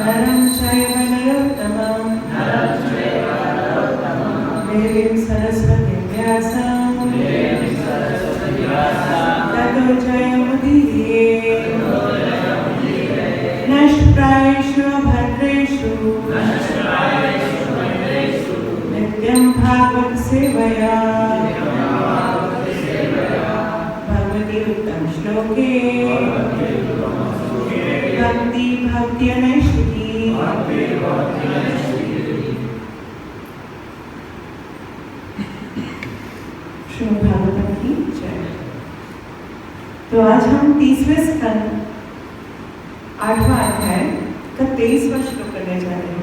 नरं चैव नरोत्तमं देवीं सरस्वतीं व्यासं ततो जयमुदीरये। नष्टप्रायेषु भद्रेषु नित्यं भागवत सेवया भगवती उत्तम श्लोके भक्ति भक्त्यनैष्टिकी। श्रीमद् भागवतम की जय। तो आज हम 30वें स्कंद 8वां अध्याय का 23वां श्लोक करने जा रहे हैं।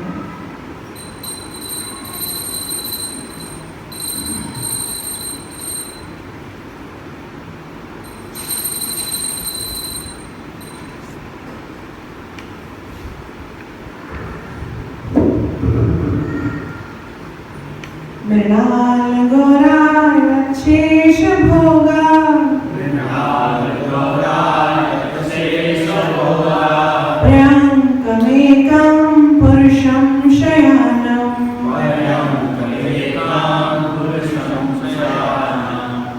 मृणाल गौराय शेष भोगा प्रियंकमेकं पुरुषं शयानं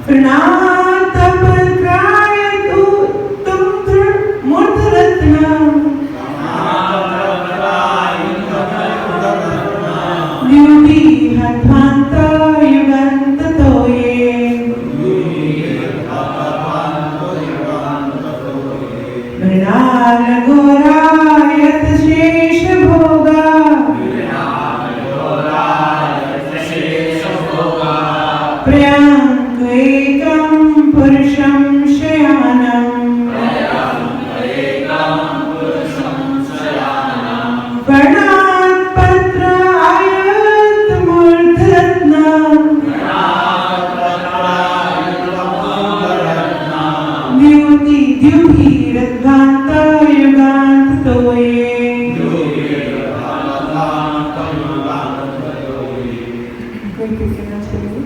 प्रणातपत्राय तुम मूर्धरत्नं द्युभिहध्वान्त युगान्ततोये। मृणाल घोरायत शेष भोगा प्रियंक एकं पुरुषं शयानं वर्णात्पत्रायत मूर्धरत्नं द्युभिरध्वान्त युगान्ततोये। कोई कहना चाहिए?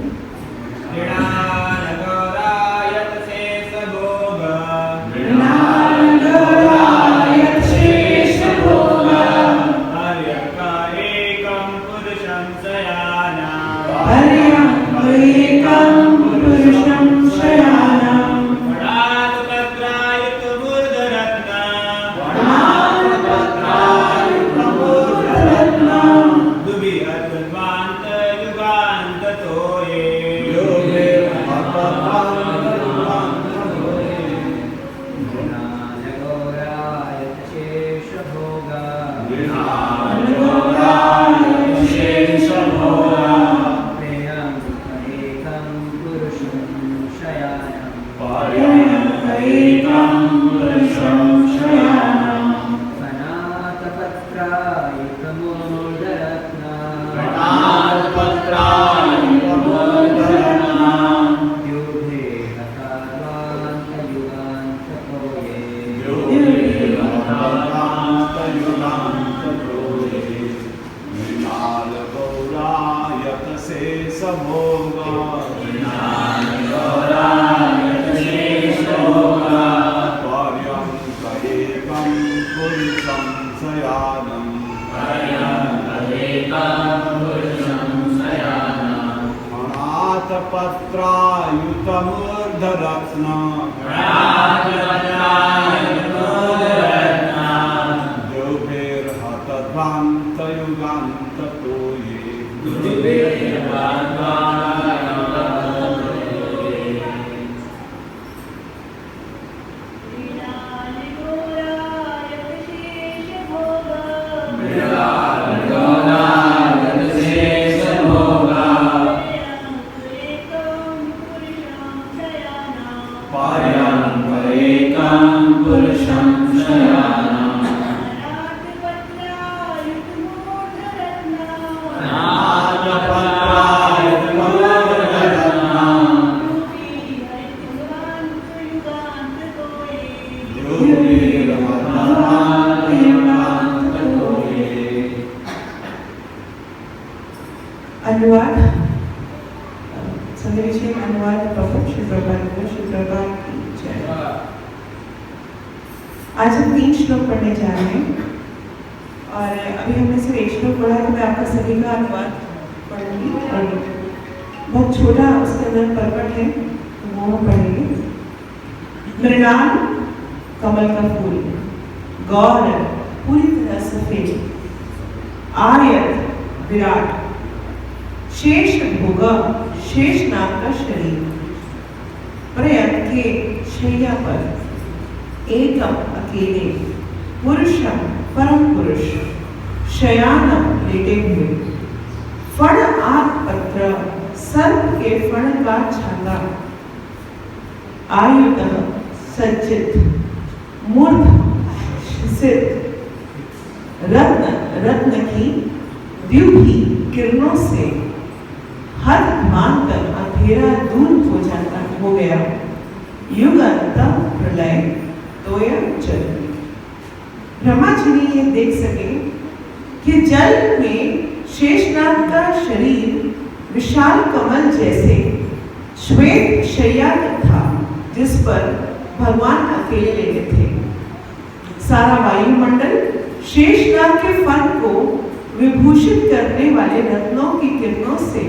अनुवाद संदेश अनुवाद प्रभु श्री प्रभुपाद की जय। आज हम 3 श्लोक पढ़ने जा रहे हैं और अभी हमने सिर्फ एक श्लोक पढ़ा है, तो मैं आपका सभी का अनुवाद पढ़ूंगी और बहुत छोटा उसके अंदर परपट है, तो वो हम पढ़ेंगे। मृणाल कमल का फूल, गौर पूरी तरह सफेद, आयत विराट, शेष भोगा शेष नाम का शरीर, प्रयत के शैया पर एकम अकेले, पुरुषम परम पुरुष, शयानम लेटे हुए, फण आग पत्र सर्प के फण का छाला, आयुध सज्जित, मूर्ध सिद्ध, रत्न की द्युति किरणों से हर मानकर अंधेरा दूर हो गया, युग अंत प्रलय तोया जल। ब्रह्मा जी ने यह देख सके कि जल में शेषनाग का शरीर विशाल कमल जैसे श्वेत शैया था, जिस पर भगवान अकेले लेटे थे। सारा वायुमंडल शेषनाग के फन को विभूषित करने वाले रत्नों की किरणों से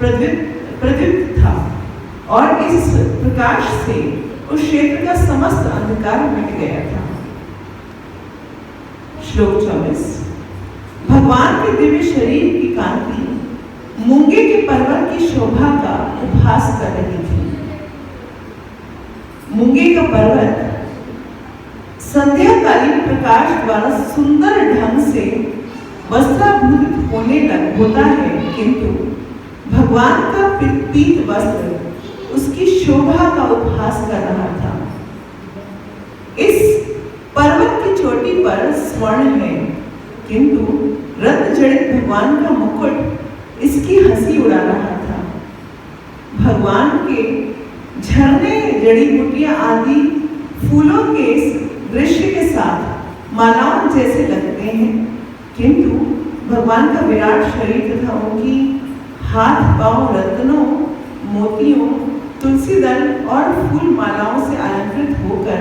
प्रदीप्त था और इस प्रकाश से उस क्षेत्र का समस्त अंधकार मिट गया था। श्लोक 24। भगवान के दिव्य शरीर की कांति मूंगे के पर्वत की शोभा का उपहास कर रही थी। मूंगे का पर्वत संध्याकालीन प्रकाश द्वारा सुंदर ढंग से वस्त्राभूषित होता है, किंतु भगवान का पीत वस्त्र उसकी शोभा का उपहास कर रहा था। इस पर्वत की चोटी पर स्वर्ण है, किंतु रत्न जड़ित भगवान का मुकुट इसकी हंसी उड़ा रहा था। भगवान के झरने, जड़ी बूटियां आदि फूलों के दृश्य के साथ मालाओं जैसे लगते हैं, किंतु भगवान का विराट शरीर तथा उनकी हाथ पांव रत्नों, मोतियों, तुलसी दल और फूल मालाओं से अलंकृत होकर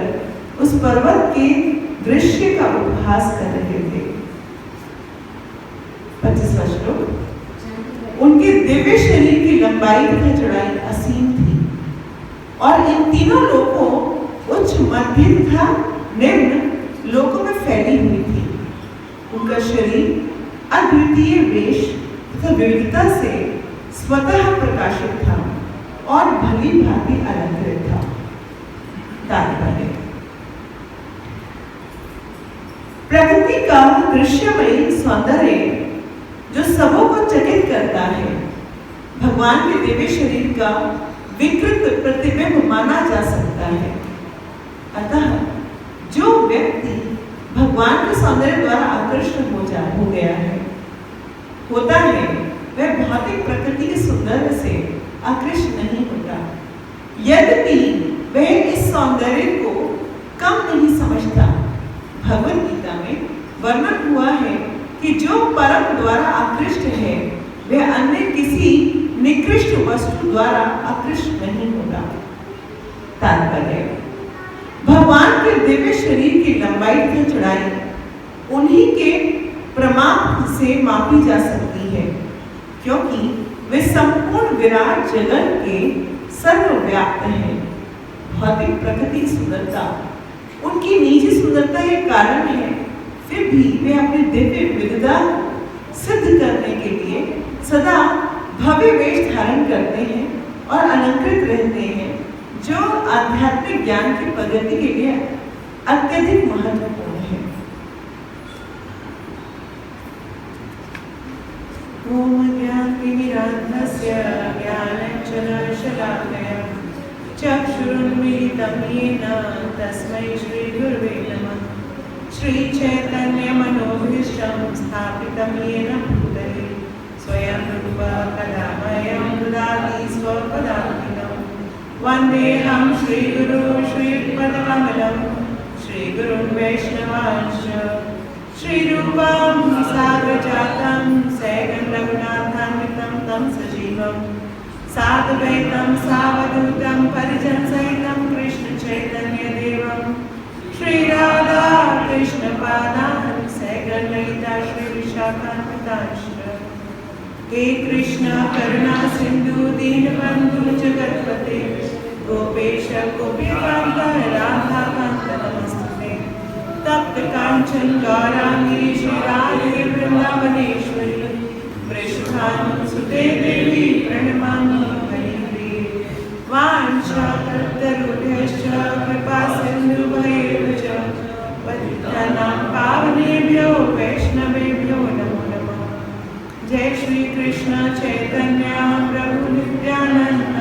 उस पर्वत के दृश्य का उपहास कर रहे थे। 25वां श्लोक। उनके दिव्य शरीर की लंबाई तथा चौड़ाई असीम थी और इन तीनों लोकों, उच्च, मध्य तथा निम्न लोकों में फैली हुई थी। उनका शरीर अद्वितीय वेश तथा विविधता से स्वतः प्रकाशित था और भली भांति अलंकृत था। तात्पर्य। प्रकृति का दृश्यमयी सौंदर्य जो सबों को चकित करता है, भगवान के दिव्य शरीर का विकृत प्रतिबिंब माना जा सकता है। अतः जो व्यक्ति भगवान के सौंदर्य द्वारा आकृष्ट हो गया होता है, वह भौतिक प्रकृति के सौंदर्य से आकृष्ट नहीं होता। यद्यपि वह इस सौंदर्य को कम नहीं समझता। भगवद गीता में वर्णन हुआ है कि जो परम द्वारा आकृष्ट है, वह अन्य किसी निकृष्ट वस्तु द्वारा आकृष्ट नहीं होता। तात्पर्य। भगवान के दिव्य शरीर की लंबाई तथा चौड़ाई उन्हीं के प्रमाप से मापी जा सकती है, क्योंकि वे संपूर्ण विराट जगत के सर्वव्याप्त हैं। भौतिक प्रकृति की सुंदरता उनकी निजी सुंदरता के कारण है, फिर भी वे अपनी दिव्य विविधता सिद्ध करने के लिए सदा भव्य वेश धारण करते हैं और अलंकृत रहते हैं, जो आध्यात्मिक ज्ञान की प्रगति के लिए अत्यधिक महत्वपूर्ण है। ओम ज्ञानतिमिरान्धस्य ज्ञानाञ्जनशलाकया चक्षुरुन्मीलितं येन तस्मै श्रीगुरवे नमः। श्रीचैतन्यमनोभीष्टं स्थापितं येन भूतले स्वयं रूपा कदा मह्यं ददाति स्वपदान्तिकम्। वन्देऽहं श्रीगुरु श्रीपदकमलं श्रीगुरुं वैष्णवांश्च श्रीरूपं साग्रजातं सैगं रघुनाथान्वितं तं सजीवं साद्वैतं सावधूतं परिजनसहितं कृष्णचैतन्यदेवं श्रीराधा कृष्णपादान् सैगं ललिता श्री विशाखान्वितांश। हे कृष्ण करुणा सिंधु दीनबंधु जगत्पते गोपेश गोपीकांत राधा कांत नमस्ते। तप्त कांचन गौरांगी श्री वृंदावनेश्वरी वृषभानुसुते देवी प्रणमामि हरिप्रिये। वाञ्छाकल्पतरुभ्यश्च कृपा सिन्धुभ्येव च पतितानां पावनेभ्यो वैष्णवेभ्यो नमो नमः। जय श्री कृष्ण चैतन्य प्रभु नित्यानंद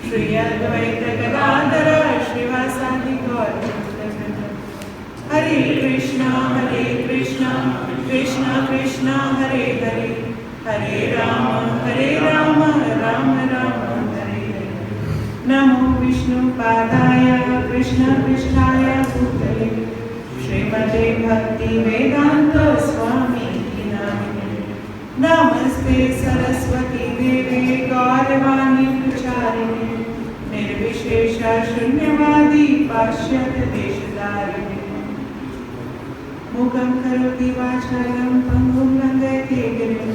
श्री अद्वैत गदाधर श्रीवासादि गौर भक्तवृंद। हरे कृष्ण कृष्ण कृष्ण हरे हरे हरे राम राम राम हरे हरे। नमो विष्णुपादाय कृष्ण पृष्ठाय भूतले श्रीमते भक्ति वेदांत स्वामी नामिने। नमस्ते सरस्वती देवे गौरवाणी प्रचारिणे निर्विशेष शून्यवादी पाश्चात्य देशधारिणे। मुखं करोति वाचालं पङ्गुं लङ्घयते गिरिं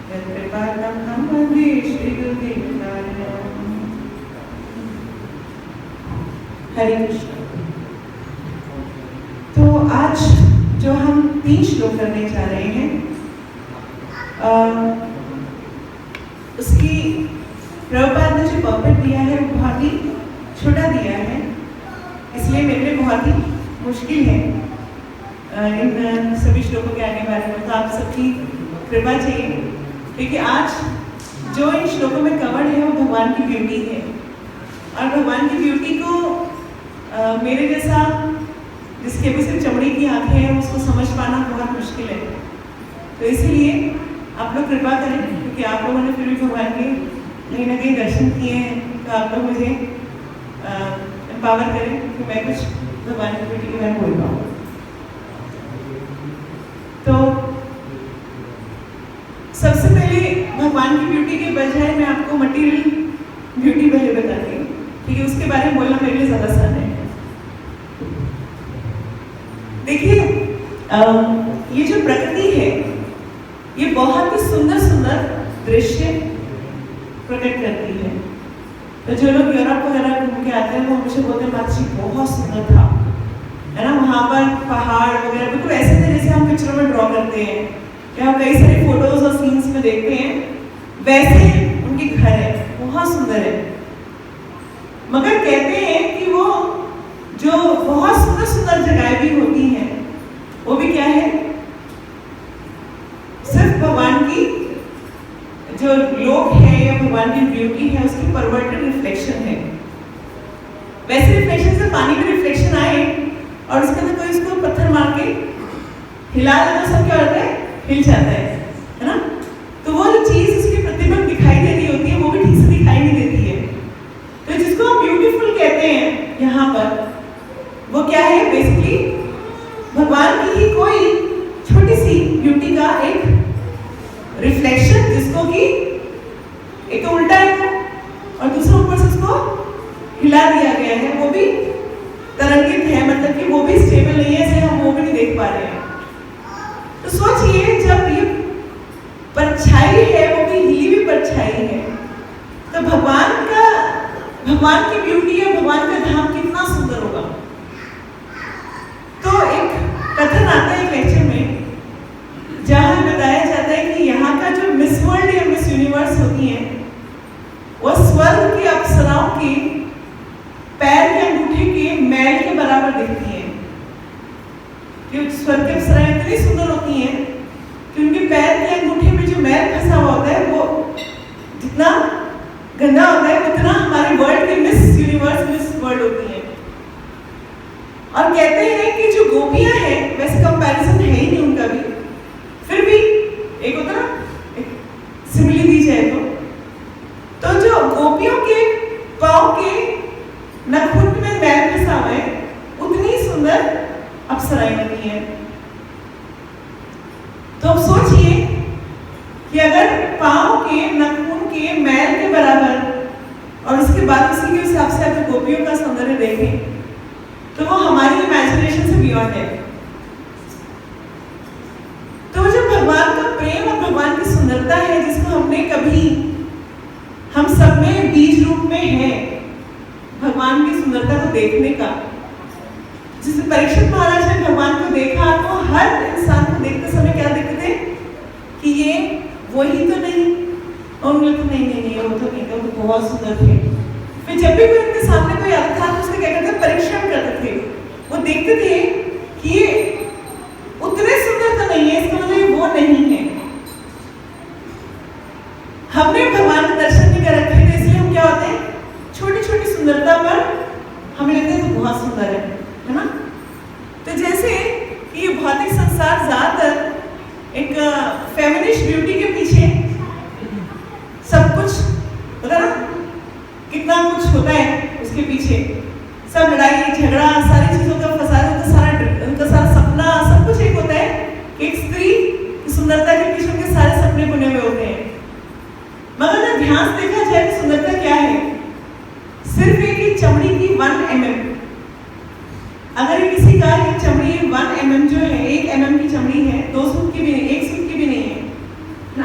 यत्कृपातमहं वन्दे श्रीगुरुदेवतारिणम्। हरे कृष्ण। तो आज जो हम 3 श्लोक करने जा रहे हैं उसकी प्रभुपाद ने जो पॉकेट दिया है वो बहुत ही छोटा दिया है, इसलिए मेरे लिए बहुत ही मुश्किल है इन सभी श्लोकों के आगे बारे में। तो आप सबकी कृपा चाहिए, क्योंकि आज जो इन श्लोकों में कवर्ड है वो भगवान की ब्यूटी है, और भगवान की ब्यूटी को मेरे जैसा जिसके भी सिर्फ चमड़ी की आंखें हैं उसको समझ पाना बहुत मुश्किल है। तो इसीलिए आप लोग कृपा करें, क्योंकि आप लोगों ने फिर भी भगवान के कहीं ना कहीं दर्शन किए हैं, तो आप लोग मुझे एम्पावर करें कि मैं कुछ भगवान की ब्यूटी के बारे में बोल पाऊँ। तो सबसे पहले भगवान की ब्यूटी के बजाय मैं आपको मटेरियल ब्यूटी पहले बताती हूँ, ठीक है? उसके बारे में बोलना मेरे लिए ज़्यादा आसान है। देखिए, ये जो प्रकृति है ये बहुत ही सुंदर सुंदर दृश्य प्रकट करती है। तो जो लोग यूरोप वगैरह घूम के आते हैं वो हमेशा बोलते हैं माताजी बहुत सुंदर था, है ना? वहाँ पर पहाड़ वगैरह बिल्कुल ऐसे थे जैसे हम पिक्चरों में ड्रॉ करते हैं, या हम कई सारे फोटोज और सीन्स में देखते हैं, वैसे उनके घर है, बहुत सुंदर है। मगर कहते हैं कि वो जो बहुत सुंदर सुंदर जगहें भी होती हैं वो भी क्या है, सिर्फ भगवान की जो लोक है या भगवान की ब्यूटी है उसकी परवर्टेड रिफ्लेक्शन है। वैसे रिफ्लेक्शन से पानी में रिफ्लेक्शन आए और उसके अंदर कोई उसको पत्थर मार के हिला दे तो सब क्या होता है, हिल जाता है ना? तो वो जो चीज उसकी प्रतिबिंब दिखाई दे रही होती है वो भी ठीक से दिखाई नहीं देती है। तो जिसको हम ब्यूटीफुल कहते हैं यहाँ पर, वो क्या है, बेसिकली भगवान की ही कोई छोटी सी ब्यूटी का एक रिफ्लेक्शन, जिसको कि एक तो उल्टा है और दूसरा ऊपर से उसको हिला दिया गया है, वो भी तरंगित है, मतलब कि वो भी स्टेबल नहीं है, इसे हम वो भी नहीं देख पा रहे हैं। तो सोचिए, जब ये परछाई है वो भी हिली हुई परछाई है, तो भगवान की ब्यूटी है, भगवान का धाम कितना सुंदर होगा। तो एक कथन आता है लेक्चर में जहां बताया जाता है कि यहाँ का जो मिस वर्ल्ड या मिस यूनिवर्स होती है वो स्वर्ग की अप्सराओं के पैर के अंगूठे के मैल के बराबर दिखती है। क्योंकि स्वर्ग की अप्सराएं इतनी सुंदर होती हैं कि उनके पैर के अंगूठे में जो मैल फंसा हुआ होता है वो जितना गंदा होता है उतना हमारे वर्ल्ड की मिस यूनिवर्स मिस वर्ल्ड होती है। और कहते हैं कि जो गोपियां हैं, वैसे कंपैरिजन है ही नहीं उनका भी, फिर भी एक होता ना सिमिली दी जाए तो जो गोपियों के पांव के नखुन में मैल फंसा हुआ है उतनी सुंदर अप्सराएं होती हैं। तो अब सोचिए कि अगर पांव के नखून के मैल के बराबर और उसके बाद उसी के हिसाब से अगर गोपियों का सौंदर्य देखें तो वो हमारी इमेजिनेशन से बियॉन्ड है। भगवान की सुंदरता है जिसको हमने कभी, हम सब में बीज रूप में है भगवान की सुंदरता को देखने का। जिस परीक्षित महाराज ने भगवान को देखा तो हर इंसान को देखते समय क्या देखते थे कि ये वही तो नहीं, और उन्हें तो नहीं वो तो नहीं, वो तो बहुत सुंदर थे। फिर जब भी कोई उनके सामने कोई आता था तो उससे क्या करते, परीक्षण करते थे। वो देखते थे कि ये उतने सुंदर तो नहीं है, इसका मतलब वो नहीं है। हमने भगवान के दर्शन नहीं कर रखे थे, इसलिए हम क्या होते हैं, छोटी छोटी सुंदरता पर हमें लगता है तो बहुत सुंदर है ना। तो जैसे ये भौतिक संसार ज्यादातर एक फेमिनिस्ट ब्यूटी के पीछे सब कुछ होता ना, कितना कुछ होता है उसके पीछे, सब लड़ाई झगड़ा, सारी चीजों का फसाद, उनका सारा सपना सब कुछ एक होता है। एक स्त्री की सुंदरता के पीछे उनके सारे सपने बुने हुए होते हैं। मगर अगर ध्यान से देखा जाए तो सुंदरता क्या है, सिर्फ एक चमड़ी की 1 mm, अगर ये किसी का ये चमड़ी 1 mm जो है, 1 mm की चमड़ी है, 2 सूत की भी नहीं, 1 सूत की भी नहीं है,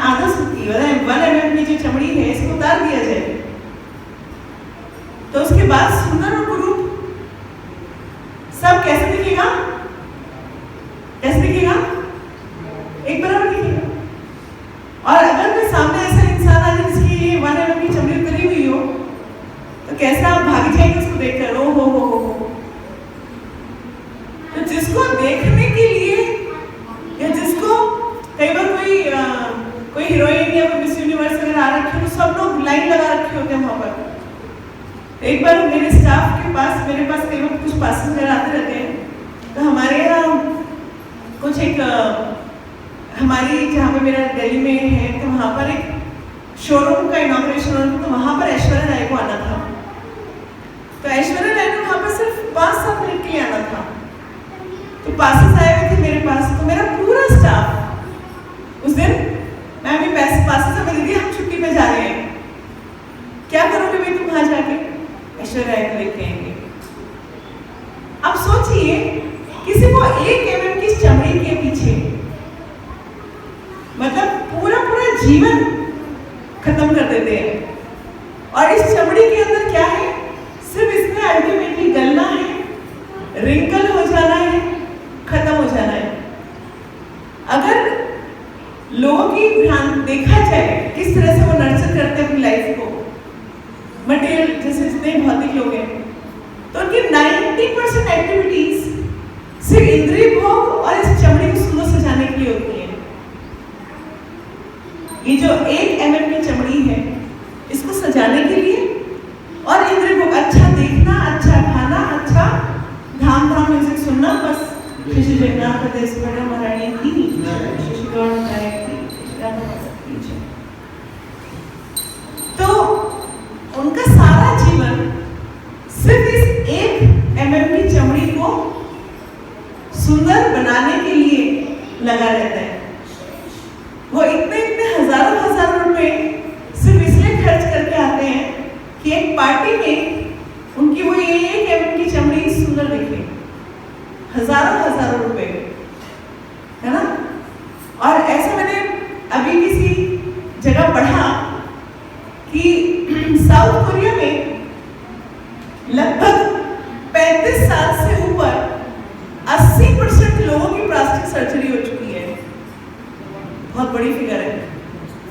आधा सूत की, 1 mm की जो चमड़ी है इसको उतार दिया जाए तो उसके बाद सुंदर रूप सब कैसे दिखेगा, कैसे दिखेगा, एक बराबर दिखेगा। और अगर कोई सामने ऐसा इंसान आ जाए जिसकी 1 mm की चमड़ी उतरी हुई हो तो कैसा आप भाग जाएंगे उसको देखकर, ओ हो। तो जिसको देखने के लिए, या जिसको कई बार कोई हीरोइन या कोई मिस यूनिवर्स अगर आ रखी हो तो सब लोग लाइन लगा रखे होते हैं वहां पर। एक बार मेरे स्टाफ के पास, मेरे पास कई बार कुछ पैसेंजर आते रहते हैं, तो हमारे यहाँ कुछ एक हमारी जहाँ पे मेरा दिल्ली में है तो वहाँ पर एक शोरूम का इनॉग्रेशन हो, तो वहाँ पर ऐश्वर्या राय को आना था। तो ऐश्वर्या राय को वहाँ पर सिर्फ 5-7 मिनट के लिए आना था। तो पासेस आए हुए थे मेरे पास, तो मेरा पूरा स्टाफ उस दिन, मैम ये पासेस हमें दीदी, हम छुट्टी पे जा रहे हैं, क्या करोगे भाई तुम वहां जाके, ऐश्वर्या राय को लेके आएंगे। अब सोचिए किसी को 1 mm की चमड़ी के पीछे मतलब पूरा जीवन खत्म कर देते हैं, और इस चमड़ी के अंदर क्या है, सिर्फ इसमें अल्टीमेटली गलना है, रिंकल हो जाना है, खत्म हो जाना है। अगर लोगों की ध्यान देखा जाए किस तरह से वो नर्चर करते हैं अपनी लाइफ को, मटेरियल जैसे जितने भौतिक लोग हैं, तो उनकी 90% एक्टिविटीज सिर्फ इंद्रिय भोग और इस चमड़ी को सुंदर सजाने के लिए होती है। ये जो 1 mm की चमड़ी है इसको सजाने के लिए, और इंद्रिय भोग, अच्छा देखना, अच्छा खाना, अच्छा धाम म्यूजिक सुनना, बस श्री जगन्नाथ प्रदेश बड़ा महारानी की श्री गौर नायक की। तो उनका सारा जीवन सिर्फ इस 1 mm की चमड़ी को सुंदर बनाने के लिए लगा रहता है। वो इतने हजारों रुपए सिर्फ इसलिए खर्च करके आते हैं कि एक पार्टी में उनकी वो 1 mm की चमड़ी सुंदर दिखे। हजारों रुपए, है ना। और ऐसा मैंने अभी किसी जगह पढ़ा कि साउथ कोरिया में लगभग 35 साल से ऊपर 80% लोगों की प्लास्टिक सर्जरी हो चुकी है। बहुत बड़ी फिगर है।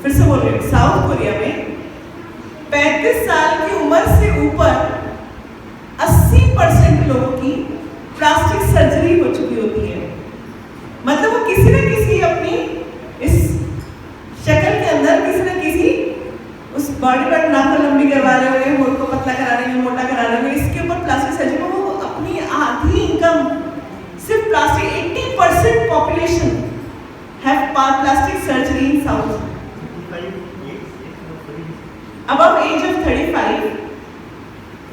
फिर से बोल रही हूँ, साउथ कोरिया में 35 साल की उम्र से ऊपर 80% लोगों की प्लास्टिक सर्जरी हो चुकी होती है। मतलब वो किसी न किसी अपनी इस शक्ल के अंदर किसी न किसी उस बॉडी पर नाक को लंबी करवा रहे हुए, होठ को पतला करा रहे हैं, मोटा करा रहे हैं, इसके ऊपर प्लास्टिक सर्जरी में वो अपनी आधी इनकम सिर्फ plastic. 80% population have plastic surgery in south above age of 35.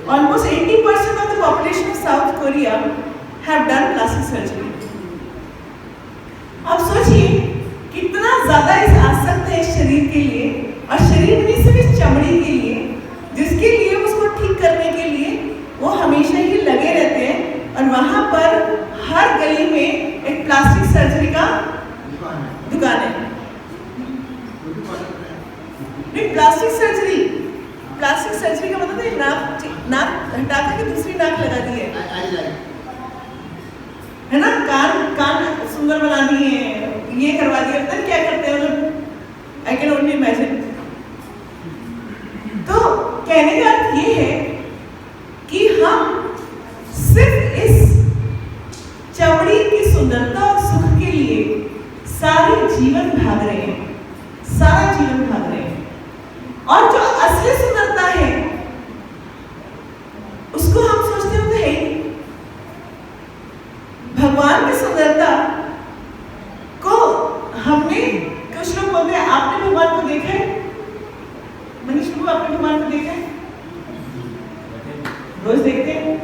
Almost 80% of the population of South Korea have done plastic surgery. अब सोचिए कितना ज्यादा इस आसक्त है इस शरीर के लिए, और शरीर नहीं सिर्फ इस चमड़ी के लिए, जिसके लिए उसको ठीक करने के लिए वो हमेशा ही लगे रहते हैं। और वहां पर हर गली में एक प्लास्टिक सर्जरी का दुकान है। नहीं, प्लास्टिक सर्जरी का मतलब है नाक हटा करके दूसरी नाक लगा दी है ना, कान सुंदर बना दिए, ये करवा दिया, पता नहीं क्या करते हैं मतलब, आई कैन ओनली इमेजिन। तो कहने का अर्थ ये है कि हम सिर्फ इस चमड़ी की सुंदरता और सुख के लिए सारे जीवन भाग रहे हैं, सारा जीवन भाग रहे हैं। और जो असली सुंदरता है उसको हम सोचते हैं तो है ही। भगवान की सुंदरता को हमने, कुछ लोग बोलते हैं आपने भगवान को देखा है, मनीष बाबू आपने भगवान को देखा है? रोज देखते हैं।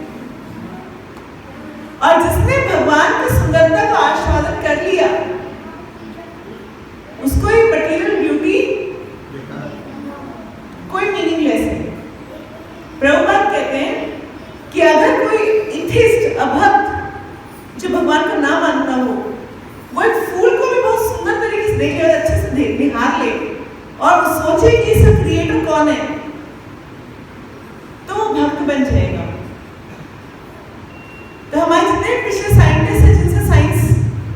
और जिसने भगवान की सुंदरता को आस्वादन कर लिया उसको ये मटेरियल ब्यूटी कोई मीनिंगलेस है। प्रभुपाद कहते हैं कि अगर कोई एथिस्ट, अभक्त जो भगवान का नाम मानता हो, वो एक फूल को भी बहुत सुंदर तरीके से देख ले, अच्छे से निहार ले और सोचे कि इसका क्रिएटर कौन है, तो वो भक्त बन जाएगा। तो हमारे जितने पिछले साइंटिस्ट हैं जिनसे साइंस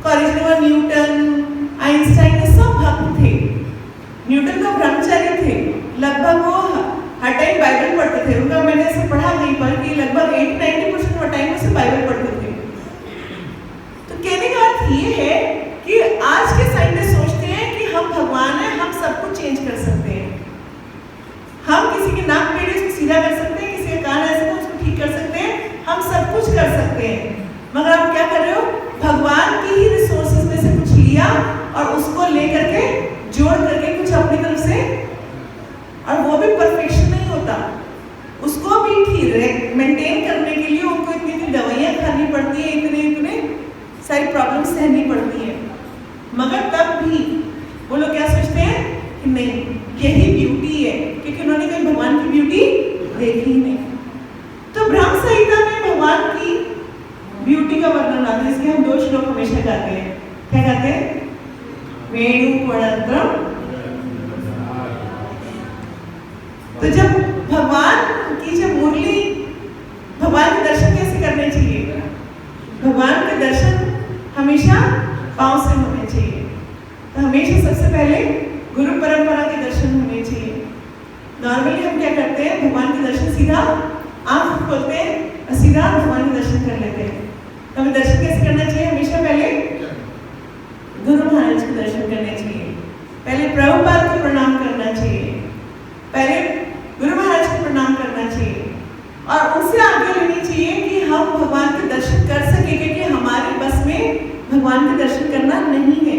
का ओरिजिन हुआ, न्यूटन, आइंस्टाइन, ये सब भक्त थे। न्यूटन तो ब्रह्मचारी थे, लगभग वो हर टाइम बाइबल पढ़ते थे। उनका मैंने ऐसे पढ़ा कहीं पर कि लगभग 80-90% टाइम में से बाइबल पढ़ते थे। तो कहने का अर्थ ये है कि आज के साइंटिस्ट सोचते हैं कि हम भगवान हैं, हम सब कुछ चेंज कर सकते हैं। हम किसी की नाक टेढ़ी उसको सीधा कर सकते हैं, किसी का कान ऐसा है उसको ठीक कर सकते हैं, हम सब कुछ कर सकते हैं। मगर आप क्या कर रहे हो? भगवान की ही रिसोर्सेज में से कुछ लिया और उसको लेकर के जोड़ करके कुछ अपनी तरफ से, और वो भी परफेक्शन नहीं होता, उसको भी ठीक मेंटेन करने के लिए उनको इतनी दवाइयाँ खानी पड़ती है, इतने सारी प्रॉब्लम्स सहनी पड़ती है। मगर तब भी वो लोग क्या सोचते हैं कि नहीं, यही ब्यूटी है, क्योंकि उन्होंने कहीं भगवान की ब्यूटी देखी ही नहीं। तो ब्रह्म संहिता में भगवान की ब्यूटी का वर्णन आता है। इसके हम 2 श्लोक हमेशा गाते हैं। क्या गाते हैं? वेणु वणत्रम। तो जब भगवान की जब मुरली, भगवान के दर्शन कैसे करने चाहिए? भगवान के दर्शन हमेशा पांव से होने चाहिए। तो हमेशा सबसे पहले गुरु परंपरा के दर्शन होने चाहिए। नॉर्मली हम क्या करते हैं? भगवान के दर्शन सीधा आंख खोलते हैं और सीधा भगवान के दर्शन कर लेते हैं। तो हमें दर्शन कैसे करना चाहिए? हमेशा पहले गुरु महाराज के दर्शन करने चाहिए, पहले प्रभुपाद को प्रणाम करना चाहिए, पहले गुरु महाराज को प्रणाम करना चाहिए और उनसे आगे लेनी चाहिए कि हम भगवान के दर्शन कर सके, क्योंकि हमारी बस में भगवान के दर्शन करना नहीं है।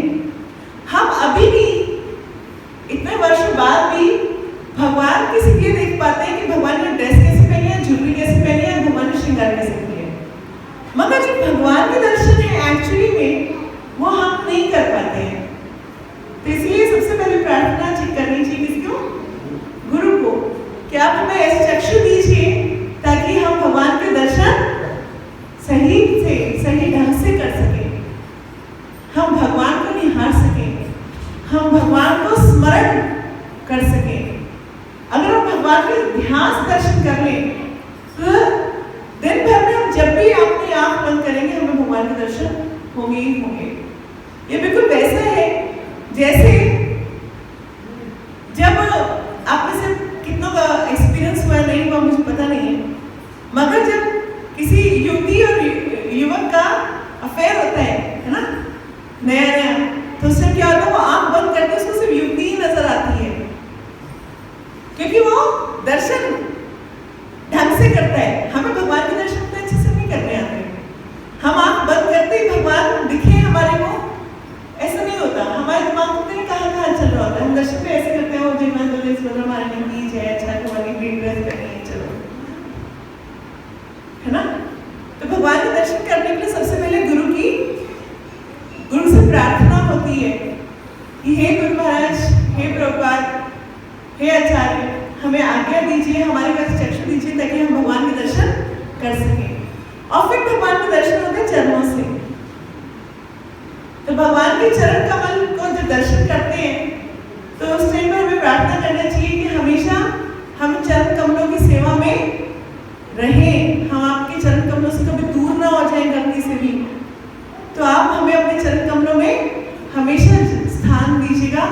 हम अभी भी इतने वर्षों बाद भी भगवान किसी के देख पाते हैं कि भगवान ने ड्रेस कैसे पहनी है, ज्वेलरी कैसे पहनी है, भगवान ने श्रृंगार कैसे किया है। मगर जो भगवान के दर्शन है एक्चुअली में वो हम नहीं कर पाते हैं। तो इसलिए सबसे पहले प्रार्थना करनी चाहिए किसको? गुरु को, कि आप हमें ऐसे चक्षु दीजिए ताकि हम भगवान के दर्शन सही ढंग से कर सकें, हम भगवान को निहार सकें, हम भगवान को स्मरण कर सकें। अगर हम भगवान के ध्यान से दर्शन कर लें तो दिन भर में हम जब भी अपनी आंख बंद करेंगे हमें भगवान के दर्शन होंगे ही होंगे। ये बिल्कुल वैसा है जैसे जब आप में से कितनों का एक्सपीरियंस हुआ नहीं हुआ मुझे पता नहीं है, मगर जब किसी युवती और युवक का अफेयर होता है ना, नया तो उससे क्या होता है? वो आंख बंद करके उसको सिर्फ युवती ही नजर आती है, क्योंकि वो दर्शन ढंग से करता है। हमें भगवान के दर्शन उतने अच्छे से नहीं करने आते। हम आंख बंद करते ही भगवान दिखे हमारे को, ऐसा नहीं होता। हमारे दिमाग में कहाँ चल रहा होता है। हम दर्शन पे ऐसे करते हैं, वो जयमान बोले मारने की जय, अच्छा तुम्हारी ग्रीन ड्रेस पहनी है, चलो, है ना। तो भगवान के दर्शन करने के लिए सबसे पहले गुरु से प्रार्थना होती है कि हे गुरु महाराज, हे प्रभुपाद, हे आचार्य, हमें आज्ञा दीजिए, हमारे पास चक्षु दीजिए ताकि हम भगवान के दर्शन कर सकें। और फिर भगवान के दर्शन होते हैं चरणों से। तो भगवान के चरण कमल को जब दर्शन करते हैं तो उस टाइम पर हमें प्रार्थना करना चाहिए कि हमेशा हम चरण कमलों की सेवा में रहें, हम आपके चरण कमलों से कभी दूर ना हो जाएं गलती से भी। तो आप हमें अपने चरण कमलों में हमेशा स्थान दीजिएगा।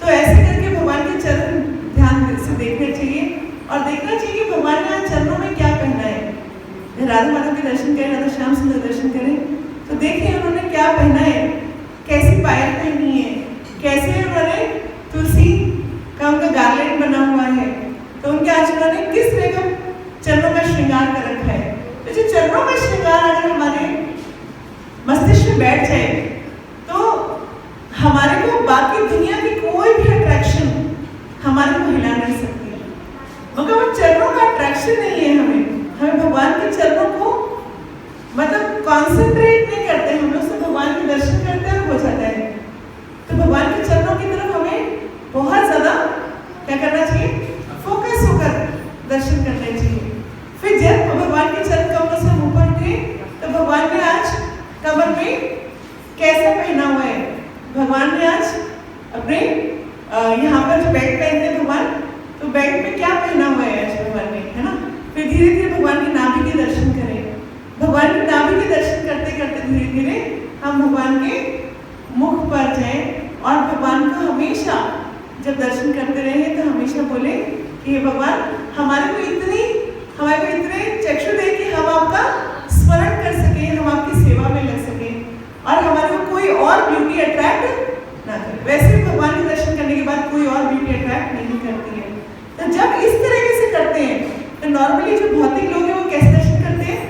तो ऐसे करके भगवान के चरण ध्यान से देखना चाहिए और देखना चाहिए कि भगवान ने आज चरणों में क्या पहना है। राधा माधव के दर्शन करें, राधा श्याम सुंदर दर्शन करें तो देखिए उन्होंने क्या पहना है, कैसी पायल पहनी है, कैसे उन्होंने तुलसी का उनका गार्लेंड बना हुआ है। तो उनके आज उन्होंने किस तरह का चरणों का श्रृंगार कर रखा है। तो जो चरणों का श्रृंगार अगर हमारे मस्तिष्क में बैठ जाए तो हमारे को बाकी दुनिया की कोई भी अट्रैक्शन हमारे को हिला नहीं सकती है। मगर वो चरणों का अट्रैक्शन नहीं है, हमें भगवान के चरणों को मतलब कॉन्सेंट्रेट नहीं करते, हम लोग से भगवान के दर्शन करते हैं और हो जाता है। तो भगवान के चरणों की तरफ हमें बहुत ज्यादा क्या करना चाहिए, फोकस होकर दर्शन करना चाहिए। फिर जब भगवान के चरण कमलों से ऊपर उठे तो भगवान ने आज कमर में कैसे पहना हुआ है, भगवान ने आज अपने यहाँ पर जो बेल्ट पहनते हैं भगवान, तो बेल्ट में क्या पहना हुआ है आज भगवान ने, है ना। फिर धीरे धीरे भगवान की नाभि के दर्शन करें। भगवान की नाभि के दर्शन करते करते धीरे धीरे हम भगवान के मुख पर जाएं और भगवान को हमेशा जब दर्शन करते रहे तो हमेशा बोले कि हे भगवान हमारे को इतने चक्षु दे कि हम आपका स्मरण कर सके, हम आपकी सेवा में लग सके और हमारे को कोई और ब्यूटी अट्रैक्ट ना करे। वैसे भी भगवान के दर्शन करने के बाद कोई और ब्यूटी अट्रैक्ट नहीं करती है। तो जब इस तरीके से करते हैं तो नॉर्मली जो भौतिक लोग हैं वो कैसे दर्शन करते हैं।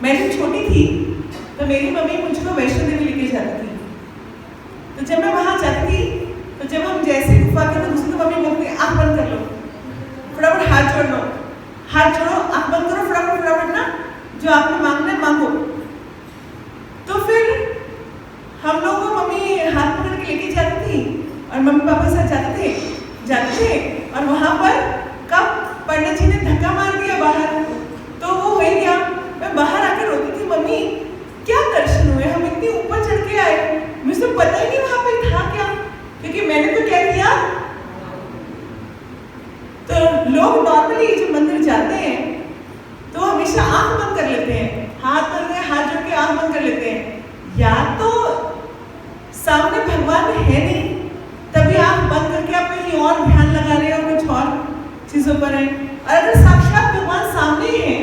मैं जब छोटी थी तो मेरी मम्मी मुझको वैष्णो देवी लेके जाती थी। तो जब मैं वहां जाती थी तो जब हम जैसे गुफा के तो दूसरी मम्मी बोलती आंख बंद कर लो, फटाफट हाथ जोड़ लो, हाथ जोड़ो, आंख बंद करो, फटाफट ना जो आपने मांगना है मांगो। तो फिर हम लोग को मम्मी हाथ पकड़ के लेके जाती थी और मम्मी पापा साथ जाते थे और वहां पर कब पंडित जी ने धक्का मार दिया बाहर तो वो हो गया। मैं बाहर आकर रोती थी, मम्मी क्या दर्शन हुए, हम इतनी ऊपर चढ़ के आए, मुझे तो पता ही नहीं वहां पे था क्या, क्योंकि मैंने तो क्या किया। तो लोग नॉर्मली जब मंदिर जाते हैं तो हमेशा आंख बंद कर लेते हैं, हाथ जोड़ के आंख बंद कर लेते हैं। या तो सामने भगवान है नहीं तभी आंख बंद करके आप कहीं और ध्यान लगा रहे हो, कुछ और चीजों पर है। और अगर साक्षात भगवान सामने ही है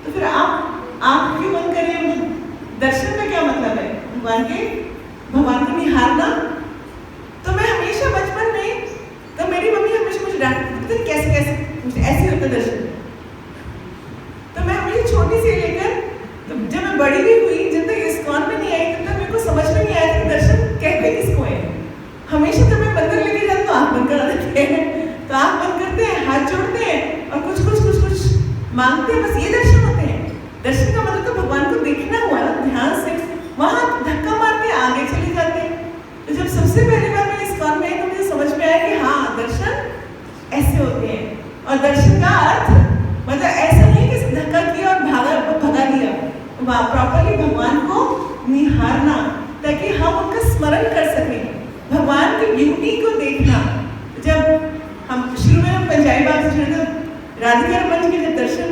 तो फिर आप आंख क्यों बंद करें। दर्शन का क्या मतलब है, भगवान को निहारना। तो मैं हमेशा बचपन में तो मेरी मम्मी हमेशा मुझे डांटती थी कैसे मुझे ऐसे होता दर्शन। तो मैं हमेशा छोटी सी लेकर तो जब मैं बड़ी भी हुई, जब तक इस्कॉन में नहीं आई तब तक मेरे को समझ में नहीं आया कि दर्शन कहते किसको है। हमेशा जब मैं मंदिर लेके जाती तो आंख बंद करा देते हैं, तो आंख बंद करते हैं, हाथ जोड़ते हैं और कुछ मांगते हैं, बस ये दर्शन होते हैं। दर्शन का मतलब तो भगवान को देखना हुआ ना, ध्यान से वहां धक्का मारते आगे चले जाते हैं। तो जब सबसे पहली बार मैं इस्कॉन में आई तो मुझे समझ में आया कि हाँ दर्शन ऐसे होते हैं। और दर्शन का अर्थ मतलब ऐसा नहीं कि धक्का किया और भगा दिया, वहां प्रॉपरली भगवान को निहारना ताकि हम उनका स्मरण कर सकें, भगवान की ब्यूटी को देखना। जब हम शुरू में हम पंजाबी बात से राधिका मंच के जब दर्शन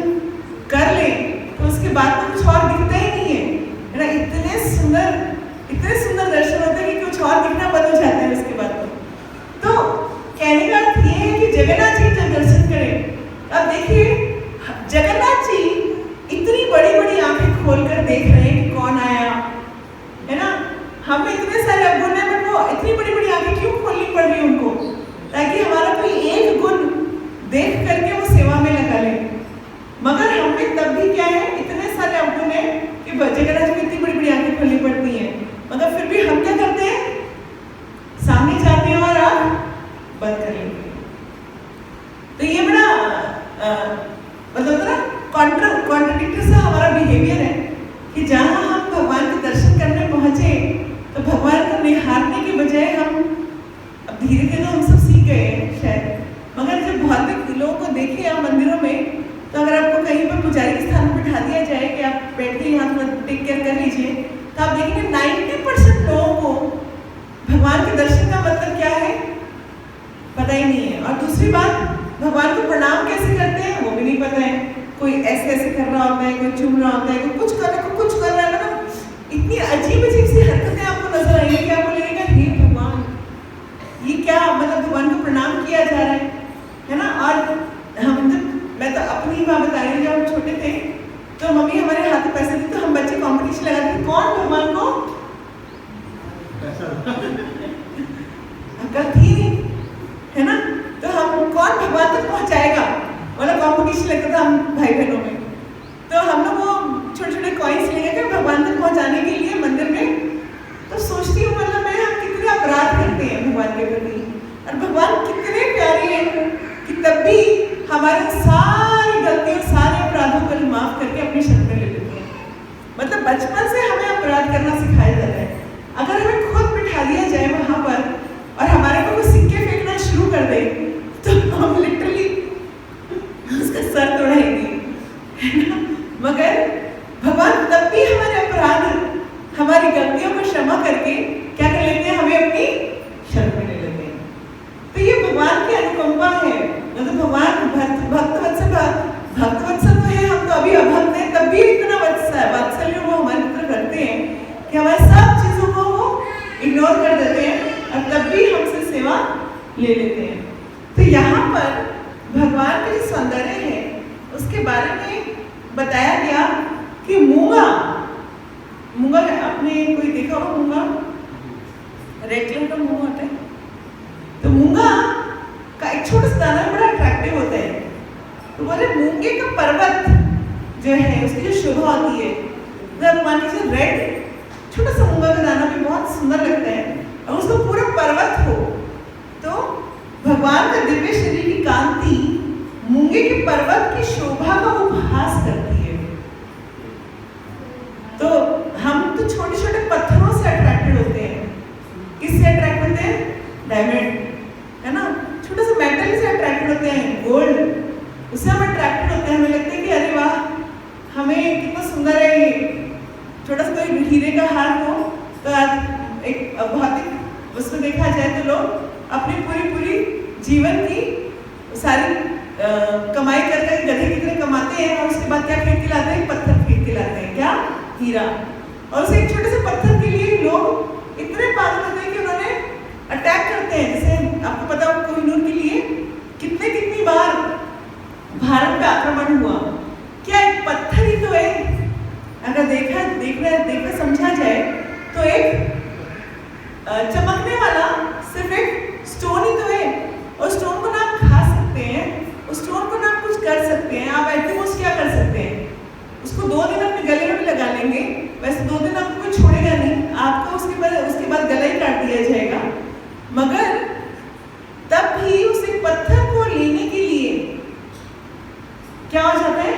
कर ले तो उसके बाद तो कुछ और दिखता ही नहीं है ना। इतने सुंदर दर्शन होते हैं कि कुछ और दिखना बंद हो जाता है उसके बाद। तो कहने का अर्थ ये है कि जगन्नाथ जी जब दर्शन करें अब देखिए जगन्नाथ जी इतनी बड़ी बड़ी आंखें खोलकर देख रहे हैं कि कौन आया, है ना। हमें इतने सारे अवगुण है पर वो इतनी बड़ी बड़ी आंखें क्यों खोलनी पड़ रही है उनको, ताकि हमारा कोई एक गुण देख करके वो सेवा में लगा ले। मगर हमें तब भी क्या है, इतने सारे अवगुण है कि जगन्नाथ जी को इतनी बड़ी बड़ी आंखें खोलनी पड़ती हैं, मगर फिर भी हम क्या करते हैं, सामने जाते हैं और आंख बंद कर लेते हैं। तो ये बड़ा मतलब ना कॉन्ट्रडिक्टरी सा हमारा बिहेवियर है कि जहाँ हम भगवान के दर्शन करने पहुंचे तो भगवान को निहारने के बजाय हम अब धीरे धीरे हम सब सीख गए हैं शायद। मगर जब भौतिक लोगों को देखें आप मंदिरों में तो अगर आपको कहीं पर पुजारी के स्थान पर बिठा दिया जाए कि आप बैठे यहाँ थोड़ा टेक केयर कर लीजिए, तो आप देखेंगे 90% लोगों को भगवान के दर्शन का मतलब क्या है, और दूसरी बात, भगवान को प्रणाम कैसे करते हैं वो भी नहीं पता है। कोई ऐसे ऐसे कर रहा होता है, कोई चूम रहा होता है, कोई कुछ कर रहा है। मतलब इतनी अजीब अजीब सी हरकतें आपको नजर आएंगी कि आपको लगेगा हे भगवान, ये क्या, मतलब भगवान को प्रणाम किया जा रहा है ना। और हम जब, मैं तो अपनी ही बात बता रही हूँ, जब हम छोटे थे तो मम्मी हमारे हाथ में पैसे दी तो हम बच्चे कॉम्पिटिशन लगाते थे कौन भगवान को अकल थी नहीं, है ना, तो हम कौन भगवान तक पहुंचाएगा वाला कॉम्पिटिशन लगता था हम भाई बहनों में। तो हम लोग वो छोटे छोटे कॉइन्स लेके गए भगवान तक पहुंचाने के लिए मंदिर में। तो सोचती हूँ मतलब मैं, हम कितने अपराध करते हैं भगवान के प्रति, और भगवान कितने प्यारे हैं कि तब भी हमारे सारी गलतियों, सारे अपराधों को माफ करके अपनी शरण में ले लेते हैं। मतलब बचपन से हमें अपराध करना सिखाया जाता है। अगर हमें खुद बिठा दिया जाए वहां पर और हमारे को कुछ सिक्के फेंकना शुरू कर दे तो हम लिटरली उसका सर तोड़ाएंगे, है ना। मगर भगवान तब भी हमारे अपराध, हमारी गलतियों को क्षमा करके क्या कर लेते हैं, हमें अपनी शरण में ले लेते हैं। तो ये भगवान की अनुकंपा है। मतलब भगवान भक्तवत्सल तो है, हम तो अभी अभक्त हैं, तब भी इतना वात्सल्य वो हमारे तरफ रखते हैं कि हमारे सब चीजों को वो इग्नोर कर देते हैं और तब भी हमसे सेवा ले लेते हैं। तो यहाँ पर भगवान के जो सौंदर्य है उसके बारे में बताया गया कि मूंगा आपने कोई देखा होगा, मूंगा रेड कलर का मूंगा होता है, तो मूंगा का एक छोटा सा दाना बड़ा अट्रैक्टिव होता है। तो बोले मूंगे का पर्वत जो है उसकी जो शोभा होती है, जब मान लीजिए रेड छोटा सा मूंगा का दाना भी बहुत सुंदर लगता है और उसको पूरा पर्वत हो, तो भगवान का दिव्य शरीर की कांति मूंगे के पर्वत की शोभा का उपहास करती है। तो हम तो छोटे छोटे पत्थरों से अट्रैक्टेड होते हैं। किससे अट्रैक्ट होते हैं? डायमंड, है ना, छोटे से मेटल से अट्रैक्टेड होते हैं, गोल्ड, उससे हम अट्रैक्टेड होते हैं। हमें लगता है कि अरे वाह, हमें कितना सुंदर है ये। छोटा सा कोई हीरे का हार हो तो आज एक भौतिक उसको देखा जाए तो लोग अपनी पूरी जीवन की सारी कमाई करके गधे की तरह कमाते हैं और उसके बाद क्या खरीद के लाते हैं? पत्थर खरीद के लाते हैं, क्या? हीरा। और उसे एक छोटे से पत्थर के लिए लोग इतने पागल होते हैं कि उन्होंने अटैक करते हैं। जैसे आपको पता हो कोहिनूर के लिए कितनी बार भारत पे आक्रमण हुआ। क्या एक पत्थर ही तो है, अगर देखना समझा जाए तो एक चमकने वाला सिर्फ एक स्टोन ही तो है, और स्टोन को ना आप खा सकते हैं, उस स्टोन को ना आप कुछ कर सकते हैं। आप एटमोस क्या कर सकते हैं? उसको 2 दिन अपने गले में भी लगा लेंगे, वैसे 2 दिन आपको कोई छोड़ेगा नहीं, आपको उसके बाद गला ही काट दिया जाएगा। मगर तब भी उस एक पत्थर को लेने के लिए क्या हो जाता है,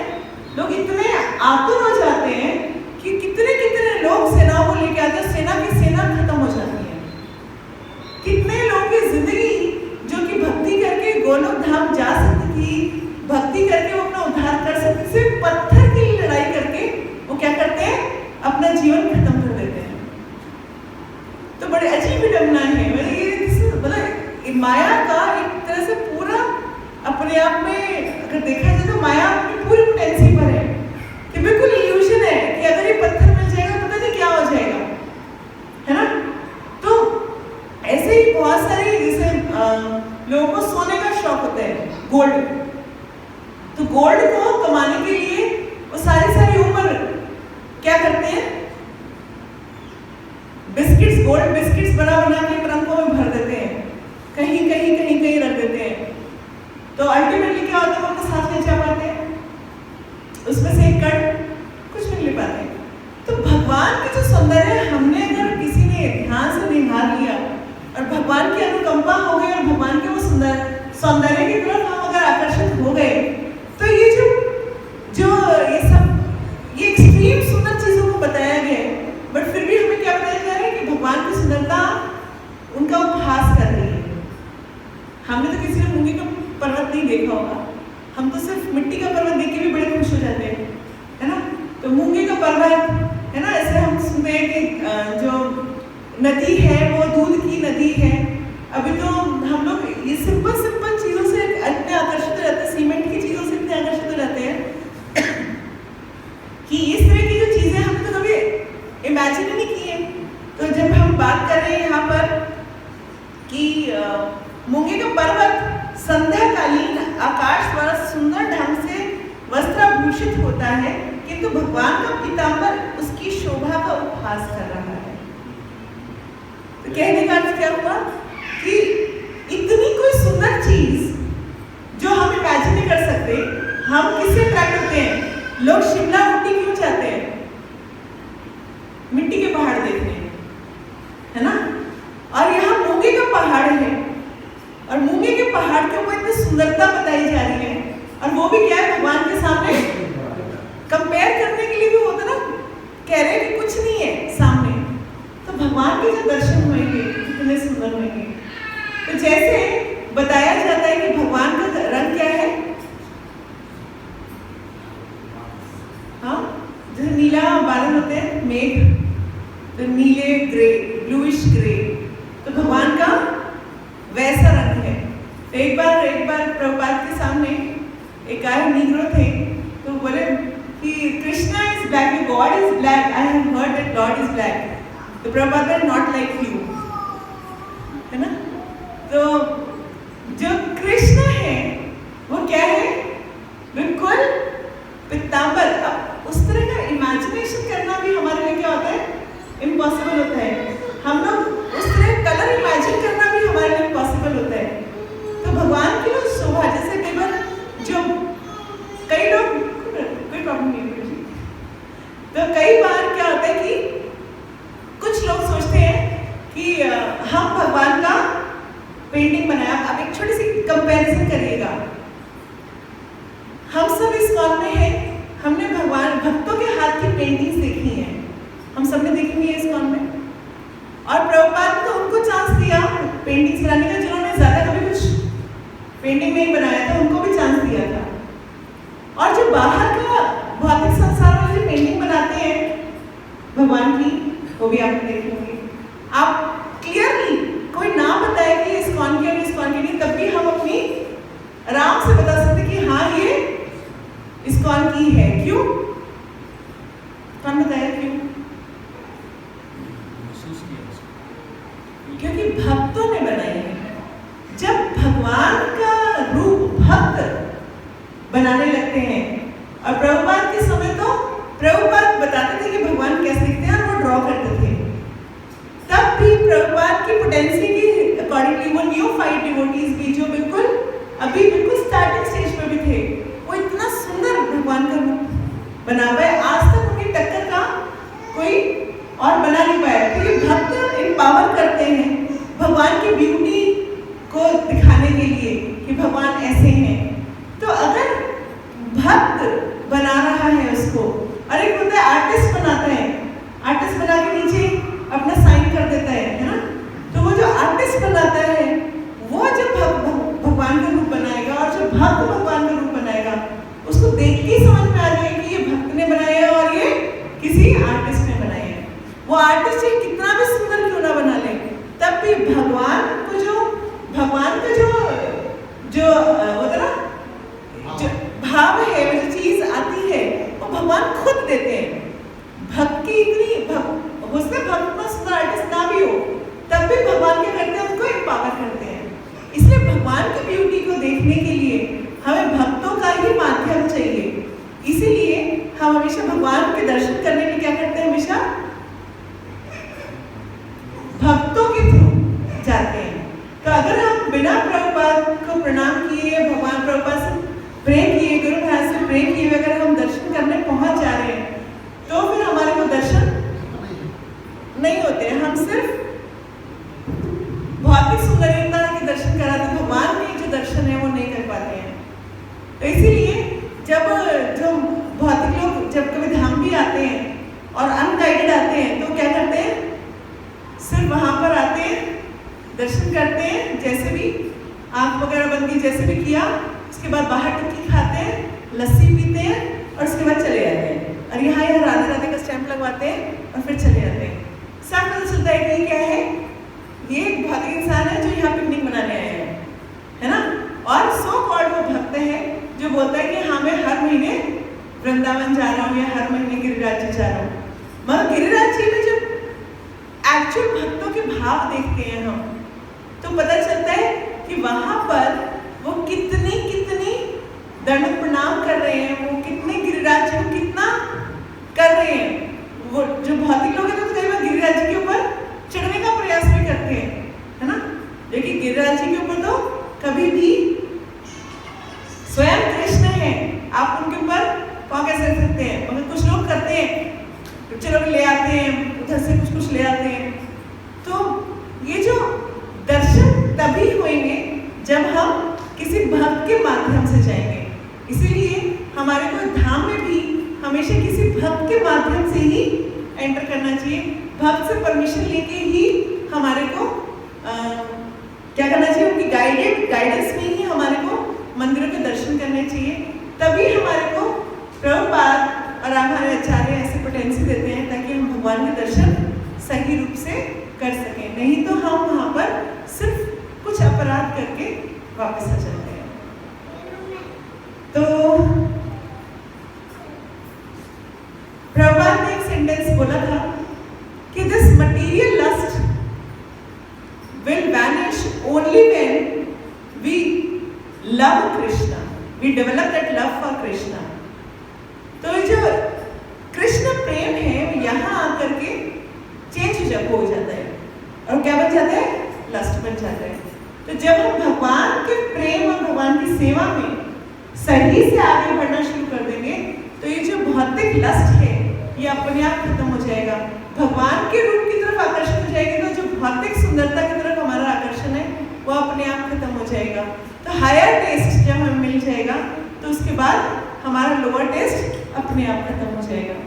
लोग इतने आतुर हो जाते हैं कि कितने लोग सेनाओं को लेके आते हैं, सेना खत्म हो जाती है। कितने लोगों की जिंदगी जो कि भक्ति करके गोलोक धाम जा सकती थी, भक्ति करके वो अपना उद्धार कर सकती, सिर्फ पत्थर के लिए लड़ाई करके वो क्या करते हैं? अपना जीवन खत्म कर देते हैं। तो बड़े अजीब विडंबना है। मतलब माया का एक तरह से पूरा अपने आप में अगर देखा जाए तो माया अपनी पूरी पोटेंसी पर है कि बिल्कुल इल्यूजन है कि अगर ये पत्थर मिल जाएगा पता नहीं क्या हो जाएगा, है ना। तो ऐसे ही बहुत सारे जैसे लोगों को सोने का शौक होता है, गोल्ड। तो गोल्ड को कमाने के लिए वो सारी उम्र क्या करते हैं? बिस्किट्स, गोल्ड बिस्किट्स बना के ट्रंकों में भर देते हैं, कहीं रख देते हैं। तो अल्टीमेटली क्या होता है? वो अपने साथ ले जा पाते हैं, उसमें से एक कण कुछ नहीं ले पाते। तो भगवान के जो सौंदर्य हमने अगर किसी ने ध्यान से निहार लिया और भगवान की अनुकंपा हो गई और भगवान के वो सौंदर्य की तरफ हम अगर आकर्षित हो गए, तो ये जो ये एक्सट्रीम सुंदर चीजों को बताया गया है, बट फिर भी हमें क्या बताया जा रहा है कि भगवान की सुंदरता उनका उपहास कर रही है। हमने तो किसी ने मूंगे का पर्वत नहीं देखा होगा, हम तो सिर्फ मिट्टी का पर्वत देख के भी बड़े खुश हो जाते हैं, है ना। तो मूंगे का पर्वत, है ना, ऐसे हम सुनते हैं कि जो नदी है वो दूध की नदी है। अभी तो हम लोग ये सिंपल चीजों इतने आकर्षित हो जाते हैं, सीमेंट की चीज़ों से इतने आकर्षित हो जाते हैं कि इस तरह की जो चीज़ें हमने तो कभी इमेजिन ही नहीं की है। तो जब हम बात कर रहे हैं यहाँ पर कि मूंगे का पर्वत संध्याकालीन आकाश द्वारा सुंदर ढंग से वस्त्राभूषित होता है, किंतु भगवान का पीताम्बर उसकी शोभा का उपहास कर रहा है। तो कहने का अर्थ क्या हुआ कि इतनी कोई सुंदर चीज जो हम इमेजिन नहीं कर सकते, हम किससे अट्रैक्ट होते हैं? लोग शिमला ऊटी क्यों जाते हैं? मिट्टी के पहाड़ देखने, है ना? और यहाँ मूंगे का पहाड़ है और मूंगे के पहाड़ के ऊपर इतनी सुंदरता बताई जा रही है, और वो भी क्या है? भगवान के सामने कंपेयर करने के लिए भी होता ना, कह रहे हैं कि कुछ नहीं है सामने। तो भगवान के जो दर्शन होंगे कितने सुंदर होंगे। तो जैसे बताया जाता है कि भगवान का रंग क्या है? हाँ, जैसे नीला बादल होते हैं, मेघ, तो नीले ग्रे, ब्लूइश ग्रे, तो भगवान का वैसा रंग है। तो एक बार प्रभुपाद के सामने एक आए नीग्रो थे, तो बोले कि Krishna is black, God is black, I have heard that God is black. तो प्रभुपाद ने नॉट लाइक यू, है ना? तो जो कृष्ण है वो क्या है? बिल्कुल पीताम्बर। अब उस तरह का इमेजिनेशन करना भी हमारे लिए क्या होता है? इम्पॉसिबल होता है। हम लोग उस तरह कलर इमेजिन करना भी हमारे लिए पॉसिबल होता है। तो भगवान की जो शोभा, जैसे कई बार जो कई लोग, कोई प्रॉब्लम नहीं है जी, तो कई बार क्या होता है कि कुछ लोग सोचते हैं कि हम भगवान का पेंटिंग बनाया। अब एक छोटी सी कंपैरिजन करिएगा, हम सब इस कॉल में हैं, हमने भगवान भक्तों के हाथ की पेंटिंग्स देखी हैं, हम सबने देखी हुई है इस कॉल में। और प्रभुपाद ने तो उनको चांस दिया पेंटिंग्स बनाने का जिन्होंने ज्यादा कभी कुछ पेंटिंग नहीं बनाया था, उनको भी चांस दिया था। और जो बाहर का भौतिक संसार में जो पेंटिंग बनाते हैं भगवान की, वो भी आपने देखी होंगी। आप क्लियरली कोई नाम बताए कि इस कौन की और इस कौन की नहीं, तब भी हम अपनी आराम से बता सकते कि हाँ ये इस कौन की है। क्यों? कौन बताया क्यों? क्योंकि भक्तों ने बनाई है। जब भगवान का रूप भक्त बनाने लगते हैं, और प्रभुपाद के समय तो प्रभुपाद बताते थे कि भगवान कैसे दिखते हैं और वो ड्रॉ करते थे, तब भी प्रभुपाद की पोटेंसी के अकॉर्डिंगली वो न्यूफाइड डिवोटीज भी जो बिल्कुल अभी बिल्कुल स्टार्टिंग स्टेज पे भी थे, वो इतना सुंदर भगवान का रूप बना हुआ है। आज तक उनकी टक्कर का कोई और बना नहीं पाया, क्योंकि भक्त एम्पावर करते हैं भगवान की ब्यूटी को दिखाने के लिए कि भगवान ऐसे हैं। तो अगर भक्त बना रहा है उसको, और एक होता है आर्टिस्ट बनाता है, आर्टिस्ट बना के नीचे अपना साइन कर देता है ना? तो वो जो आर्टिस्ट बनाता है वो जब भगवान का रूप बनाएगा, और जो भक्त भगवान का रूप बनाएगा, उसको देख के समझ में आ जाएगा कि ये भक्त ने बनाया है और ये किसी आर्टिस्ट ने बनाया है। वो आर्टिस्ट चाहे कितना भी सुंदर क्यों ना बना ले, तब भी भगवान का जो होता ना, जो भाव है, वो जो चीज आती है, वो भगवान खुद देते हैं। भक्त की इतनी हो सकता है भक्त में सुंदर आर्टिस्ट ना भी हो, तब भी भगवान क्या करते हैं? उसको एम्पावर करते हैं। इसलिए भगवान की ब्यूटी को देखने के लिए हमें भक्तों का ही माध्यम चाहिए। इसीलिए हम हमेशा भगवान के दर्शन करने में क्या करते हैं? हमेशा भक्तों के थ्रू जाते हैं। तो अगर हम बिना प्रभुपाद को प्रणाम किए, भगवान प्रभुपाद से प्रे किए, गुरु महाराज से प्रे किए, अगर हम दर्शन करने पहुंच जा रहे हैं, तो फिर हमारे को दर्शन नहीं होते हैं। हम सिर्फ भौतिक सुंदरता के दर्शन कराते, भगवान के जो दर्शन है वो नहीं कर पाते हैं। तो इसीलिए जब जो भौतिक लोग जब कभी धाम भी आते हैं और अनगाइडेड आते हैं, तो क्या करते हैं? सिर्फ वहाँ पर आते हैं, दर्शन करते हैं, जैसे भी आँख वगैरह बंदी जैसे भी किया, उसके बाद बाहर टिक्की खाते हैं, लस्सी पीते हैं, और उसके बाद चले जाते हैं। और यहाँ राधे राधे का स्टैंप लगवाते हैं और फिर चले जाते हैं। साफ पता चलता है कि क्या है? ये एक भौतिक इंसान है जो यहाँ पिकनिक मनाने आए हैं, है ना? और सो कॉल्ड चारों। मगर गिरिराज जी में जब एक्चुअल भक्तों के भाव देखते हैं हम, तो पता चलता है कि वहां पर वो कितनी दंड प्रणाम कर रहे हैं, वो कितने गिरिराज जी को कितना कर रहे हैं। वो जो भौतिक लोग हैं तो कई बार गिरिराज जी के ऊपर चढ़ने का प्रयास भी करते हैं, है ना, लेकिन गिरिराज जी के ऊपर तो कभी भी, स्वयं कृष्ण है, आप उनके ऊपर पाँव कैसे रख सकते हैं। मगर कुछ लोग करते हैं, चलो ले आते हैं उधर से कुछ ले आते हैं। तो ये जो दर्शन तभी होंगे जब हम किसी भक्त के माध्यम से जाएंगे। इसीलिए हमारे को धाम में भी हमेशा किसी भक्त के माध्यम से ही एंटर करना चाहिए। भक्त से परमिशन लेके ही हमारे को क्या करना चाहिए, उनकी गाइडेंस में ही हमारे को मंदिरों के दर्शन करने चाहिए। तभी हमारे को प्रभुपाद और हमारे आचार्य ऐसे पोटेंसी देते हैं ताकि हम भगवान के दर्शन सही रूप से कर सकें। नहीं तो हम वहाँ पर सिर्फ कुछ अपराध करके वापस आ जाते हैं। तो प्रभुपाद ने एक सेंटेंस बोला था कि this material lust will vanish only when we love Krishna, we develop that love for Krishna। तो जो कृष्ण प्रेम है वो यहाँ आकर के चेंज हो जाता है और क्या बन जाता है, लस्ट बन जाता है। तो जब हम भगवान के प्रेम और भगवान की सेवा में सही से आगे बढ़ना शुरू कर देंगे तो ये जो भौतिक लस्ट है ये अपने आप खत्म हो जाएगा। भगवान के रूप की तरफ आकर्षित हो जाएंगे तो जो भौतिक सुंदरता की तरफ हमारा आकर्षण है वो अपने आप खत्म हो जाएगा। तो हायर टेस्ट जब हमें मिल जाएगा तो उसके बाद हमारा लोअर टेस्ट अपने आप खत्म हो जाएगा।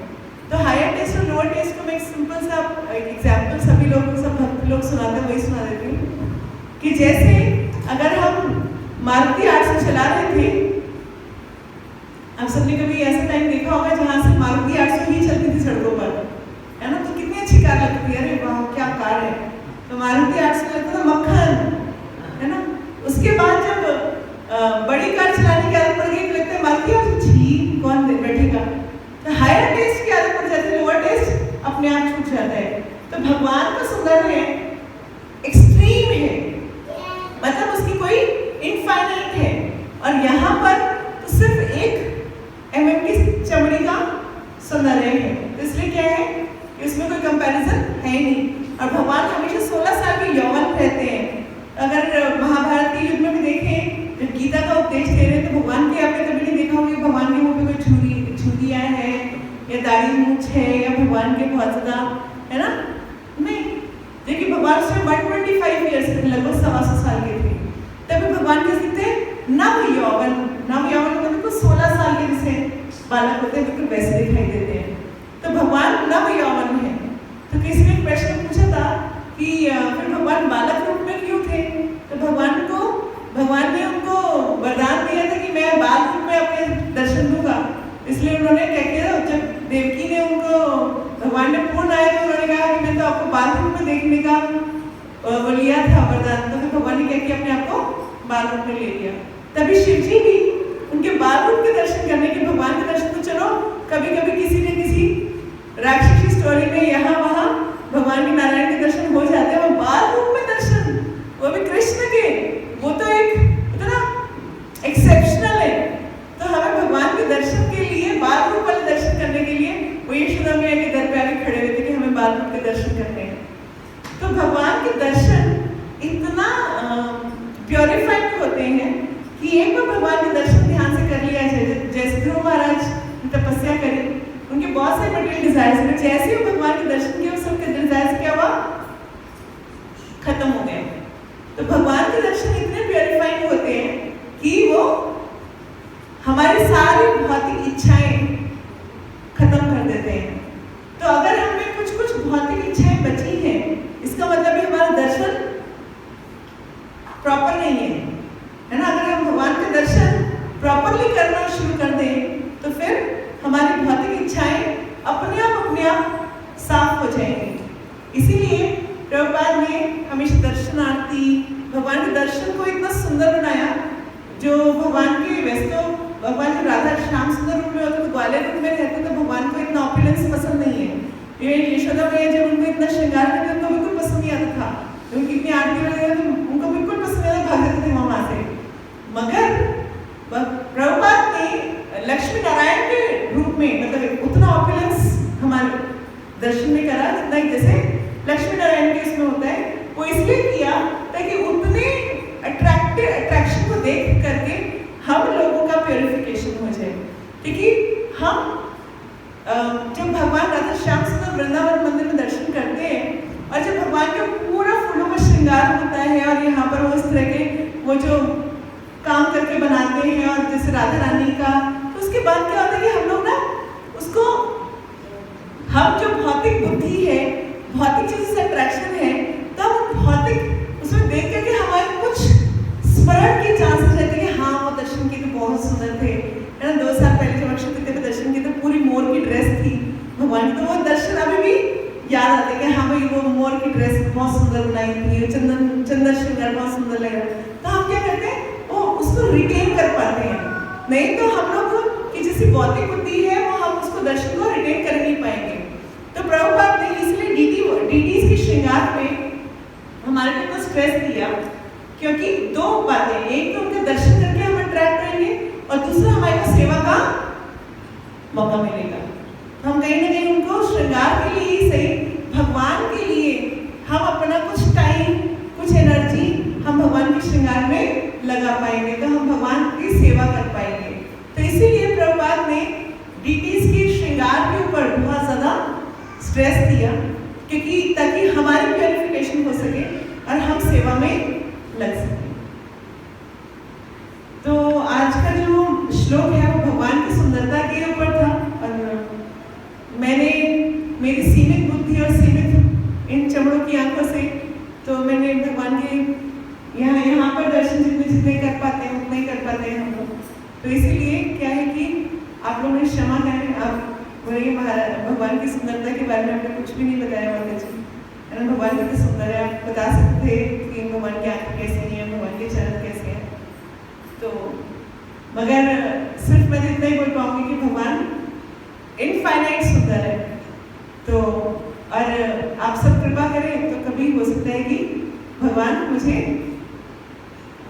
तो हायर टेस्ट और लोअर टेस्ट को मैं एक सिंपल सा एग्जाम्पल सभी लोग सब भक्त लोग सुनाते हैं वही सुना देती हूँ कि जैसे अगर हम मारुति 800 चला रहे थे, आप सबने कभी ऐसा टाइम देखा होगा जहाँ से मारुति 800 ही चलती थी सड़कों पर, है ना, तो कितनी अच्छी कार लगती है, अरे वाह क्या कार है। तो मारुति 800 लगता था मक्खन, है ना। उसके बाद जब बड़ी कार चलाने की आदत पड़ गई तो लगता है मारुति 800 छी कौन बैठेगा। तो हायर टेस्ट की आदत पड़ जाती है, लोअर टेस्ट अपने आप छूट जाता है। तो भगवान का सुंदर है, एक्सट्रीम है, मतलब उसकी कोई इनफाइनाइट है, और यहाँ पर तो सिर्फ 1 mm की चमड़ी का सौंदर्य है। तो इसलिए क्या है कि उसमें कोई कंपैरिजन है ही नहीं। और भगवान हमेशा 16 साल के यौवन रहते हैं। अगर महाभारत के युद्ध में भी देखें जब गीता का उपदेश दे रहे हैं तो भगवान के आपने कभी नहीं देखा होगा भगवान के मुंह पे कोई छुरियाँ है या दाढ़ी मूंछ है या भगवान के बहुत ज्यादा, है ना, नहीं। देखिए भगवान उसमें 125 ईयर्स थे, लगभग 125 साल के थे। तभी भगवान के दिखते नव यौवन मतलब कुछ 16 साल के जैसे बालक होते हैं बिल्कुल वैसे दिखाई देते हैं। तो भगवान नव यौवन है। तो किसी ने एक प्रश्न पूछा था कि फिर भगवान बालक रूप में क्यों थे। तो भगवान ने उनको वरदान दिया था कि मैं बाल रूप में अपने दर्शन दूंगा। इसलिए उन्होंने क्या किया, जब देवकी ने उनको भगवान ने पूर्ण आया तो उन्होंने कहा कि मैं तो आपको बाल रूप में देखने का वो लिया था वरदान। तो फिर भगवान ने क्या किया, अपने आप को बाल रूप में ले लिया। तभी शिव जी भी उनके बाल रूप के दर्शन करने के, भगवान के दर्शन तो चलो कभी कभी किसी न किसी राक्षसी स्टोरी में यहाँ वहाँ भगवान के नारायण के दर्शन हो जाते हैं, वो बाल रूप में दर्शन, वो भी कृष्ण के, वो तो एक इतना एक्सेप्शनल है। तो हमें भगवान के दर्शन के लिए, बाल रूप वाले दर्शन करने के लिए वो यशोदा मैया के दर पे आके खड़े हुए थे कि हमें बाल रूप के दर्शन करने हैं। तो भगवान के दर्शन इतना प्योरिफाइड होते हैं कि एक बार भगवान के दर्शन ध्यान से कर लिया जाए। जैसे ध्रुव महाराज ने तपस्या करी, उनके बहुत सारे मटेरियल डिजायर्स थे, जैसे ही भगवान के दर्शन किए सबके डिजायर्स क्या हुआ, खत्म हो गए। तो भगवान के दर्शन इतने प्योरिफाइंग होते हैं कि वो हमारी सारी भौतिक इच्छाएं खत्म कर देते हैं। तो अगर हमें कुछ भौतिक इच्छाएं बची हैं, इसका मतलब भी हमारा दर्शन प्रॉपर नहीं है ना। अगर हम भगवान के दर्शन प्रॉपरली करना शुरू कर दें तो फिर हमारी भौतिक इच्छाएं अपने आप साफ हो जाएंगी। इसीलिए प्रभुपाद ने हमेशा दर्शनार्थी भगवान के दर्शन को इतना सुंदर बनाया, जो भगवान के वैसे तो भगवान जब राधा श्याम सुंदर रूप में होते तो ग्वालियर रूप में रहते तो भगवान को इतना ऑपुलेंस पसंद नहीं है। ये यशोदा मैया जब उनको इतना श्रृंगार करते उनको बिल्कुल पसंद नहीं आता था, क्योंकि इतनी आरती वगैरह तो उनको बिल्कुल पसंद नहीं आता, भाग जाते थे वहाँ से। मगर प्रभुपाद ने लक्ष्मी नारायण के रूप में मतलब उतना ऑपुलेंस हमारे दर्शन में करा जितना जैसे लक्ष्मी नारायण के इसमें होता है, वो इसलिए किया ताकि उतने अट्रैक्शन को देख करके हम लोगों का प्योरिफिकेशन हो जाए। क्योंकि हम जब भगवान राधा श्याम सुंदर वृंदावन मंदिर में दर्शन करते हैं और जब भगवान का पूरा फूलों का श्रृंगार होता है और यहाँ पर वो इस तरह के वो जो काम करके बनाते हैं और जैसे राधा रानी का, तो उसके बाद क्या होता है कि हम लोग ना उसको हम जो भौतिक बुद्धि है, भौतिक चीज से अट्रैक्शन है, तो हम भौतिक उसमें देख करके हमारे कुछ स्मरण के चांसेस रहते हैं कि हाँ वो दर्शन किए तो बहुत सुंदर थे, है ना। 2 साल पहले जब अक्षय तृतीया पे दर्शन किए तो पूरी मोर की ड्रेस थी भगवान की, तो वो दर्शन अभी भी याद आते हैं कि हाँ भाई वो मोर की ड्रेस बहुत सुंदर बनाई थी, चंदन श्रृंगार बहुत सुंदर लग रहा। तो हम क्या करते हैं वो उसको रिटेन कर पाते हैं, नहीं तो हम लोग की जैसी भौतिक बुद्धि है वो हम उसको दर्शन को रिटेन कर नहीं पाएंगे। तो प्रभुपाद ने इसलिए डीटीज के श्रृंगार पे हमारे को इतना स्ट्रेस दिया, क्योंकि 2 बातें, एक तो उनके दर्शन करके हम अट्रैक्ट करेंगे और दूसरा हमारे को सेवा का मौका मिलेगा। तो हम कहीं ना कहीं उनको श्रृंगार के लिए ही सही, भगवान के लिए हम अपना कुछ टाइम कुछ एनर्जी हम भगवान के श्रृंगार में लगा पाएंगे, तो हम भगवान की सेवा कर पाएंगे। तो इसीलिए प्रभुपाद ने डीटीज के श्रृंगार के ऊपर बहुत ज़्यादा स्ट्रेस दिया, क्योंकि ताकि हमारी प्योरिफिकेशन हो सके और हम सेवा में लग सके। तो आज का जो श्लोक है वो भगवान की सुंदरता के ऊपर था, और मैंने मेरी सीमित बुद्धि और सीमित इन चमड़ों की आंखों से तो मैंने भगवान के यहाँ पर दर्शन जितने कर पाते हैं उतने ही कर पाते हैं हम लोग। तो इसीलिए क्या है कि आप लोगों ने क्षमा करें, आप वही भगवान की सुंदरता के बारे में आपने कुछ भी नहीं बताया माता जी, है ना। भगवान कितने सुंदर है, आप बता सकते थे कि भगवान की आंखें कैसी हैं, भगवान के चरण कैसे हैं, तो मगर सिर्फ मैं इतना ही बोल पाऊंगी कि भगवान इनफाइनाइट सुंदर है। तो और आप सब कृपा करें तो कभी हो सकता है कि भगवान मुझे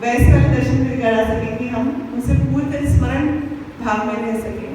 वैसे वाले दर्शन में करा सकें कि हम उनसे पूरी तरह स्मरण भाव में रह सकें।